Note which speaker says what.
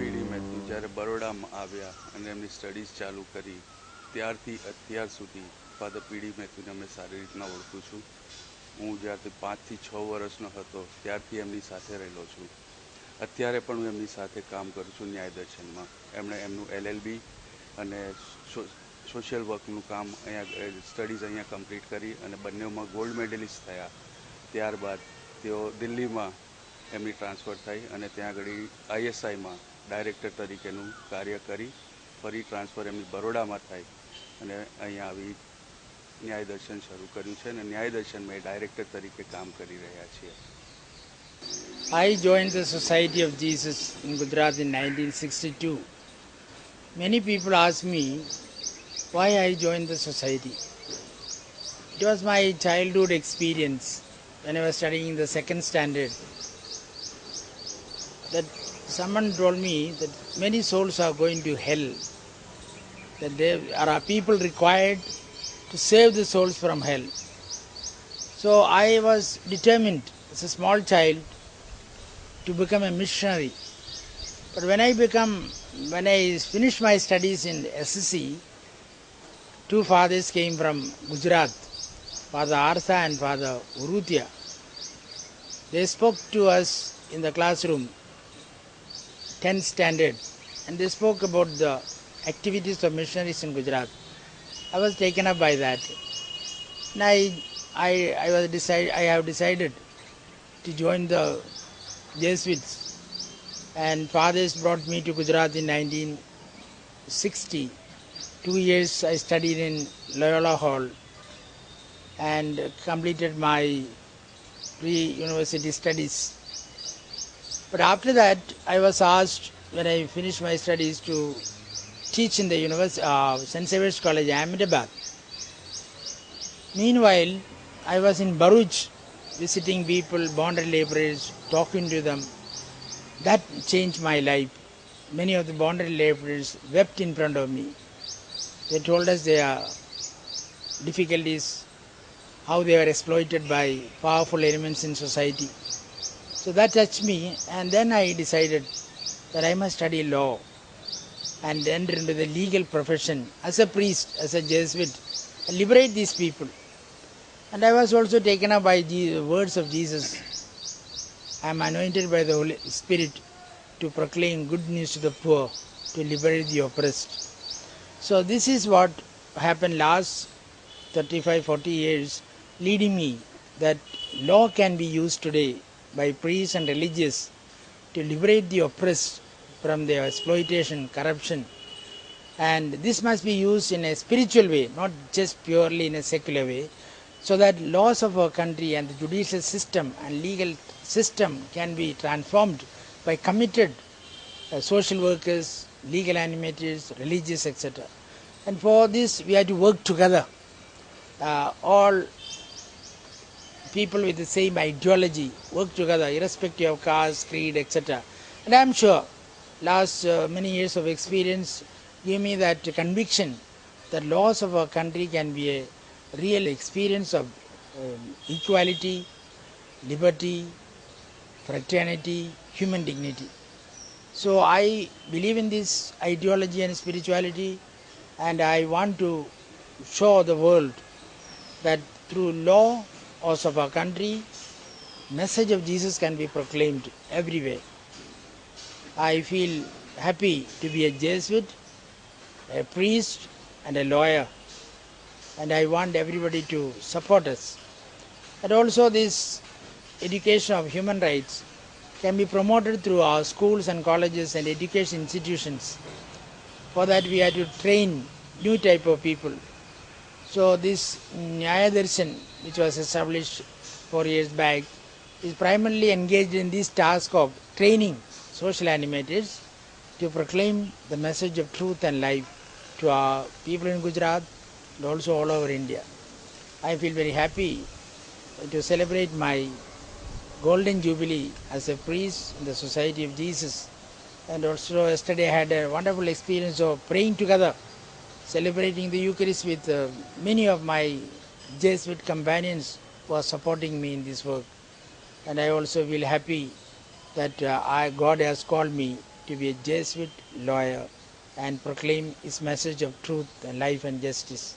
Speaker 1: પીડી મહેતું જ્યારે બરોડામાં આવ્યા અને એમની સ્ટડીઝ ચાલુ કરી ત્યારથી અત્યાર સુધી ફાધર પીડી મહેતુને અમે સારી રીતના ઓળખું છું. હું જ્યારથી 5 થી 6 વર્ષનો હતો ત્યારથી એમની સાથે રહેલો છું. અત્યારે પણ હું એમની સાથે કામ કરું છું ન્યાય દર્શનમાં. એમણે એમનું LLB અને સોશિયલ વર્કનું કામ અહીંયા સ્ટડીઝ અહીંયા કમ્પ્લીટ કરી અને બંનેમાં ગોલ્ડ મેડલિસ્ટ થયા. ત્યારબાદ તેઓ દિલ્હીમાં એમની ટ્રાન્સફર થઈ અને ત્યાં આગળ ISIમાં ડાયરેક્ટર તરીકેનું કાર્ય કરી ફરી ટ્રાન્સફર એમની બરોડામાં થઈ અને અહીંયા આવી ન્યાય દર્શન શરૂ કર્યું છે અને ન્યાય દર્શનમાં એ ડાયરેક્ટર તરીકે કામ કરી રહ્યા છીએ.
Speaker 2: I joined the Society of Jesus in Gujarat in 1962. Many people ask me why I joined the society. It was my childhood experience when I was studying in the second standard that someone told me that many souls are going to hell, that there are people required to save the souls from hell. So I was determined as a small child to become a missionary. But when I finished my studies in SSC, two fathers came from Gujarat, Father Artha and Father Urutia. They spoke to us in the classroom, 10th standard, and they spoke about the activities of missionaries in Gujarat. I was taken up by that. And I have decided to join the Jesuits, and fathers brought me to Gujarat in 1960. 2 years I studied in Loyola Hall and completed my pre-university studies. But after that I was asked, when I finished my studies, to teach in the St. Xavier's College, Ahmedabad. Meanwhile, I was in Bharuch, visiting people, bonded laborers, talking to them. That changed my life. Many of the bonded laborers wept in front of me. They told us their difficulties, how they were exploited by powerful elements in society. So that touched me, and then I decided that I must study law and enter into the legal profession as a priest, as a Jesuit, and liberate these people. And I was also taken up by the words of Jesus. I am anointed by the Holy Spirit to proclaim good news to the poor, to liberate the oppressed. So this is what happened last 35-40 years, leading me that law can be used today by priests and religious to liberate the oppressed from their exploitation, corruption. And this must be used in a spiritual way, not just purely in a secular way, so that laws of our country and the judicial system and legal system can be transformed by committed social workers, legal animators, religious, etc. And for this we have to work together, all people with the same ideology, work together irrespective of caste, creed, etc. And I am sure last many years of experience give me that conviction that laws of our country can be a real experience of equality, liberty, fraternity, human dignity. So I believe in this ideology and spirituality, and I want to show the world that through laws of our country, message of Jesus can be proclaimed everywhere. I feel happy to be a Jesuit, a priest, and a lawyer, and I want everybody to support us. And also this education of human rights can be promoted through our schools and colleges and education institutions. For that we have to train new type of people. So this Nyaya Darshan, which was established 4 years back, is primarily engaged in this task of training social animators to proclaim the message of truth and life to our people in Gujarat and also all over India. I feel very happy to celebrate my golden jubilee as a priest in the Society of Jesus. And also yesterday I had a wonderful experience of praying together, celebrating the Eucharist with many of my Jesuit companions who are supporting me in this work. And I also feel happy that God has called me to be a Jesuit lawyer and proclaim his message of truth and life and justice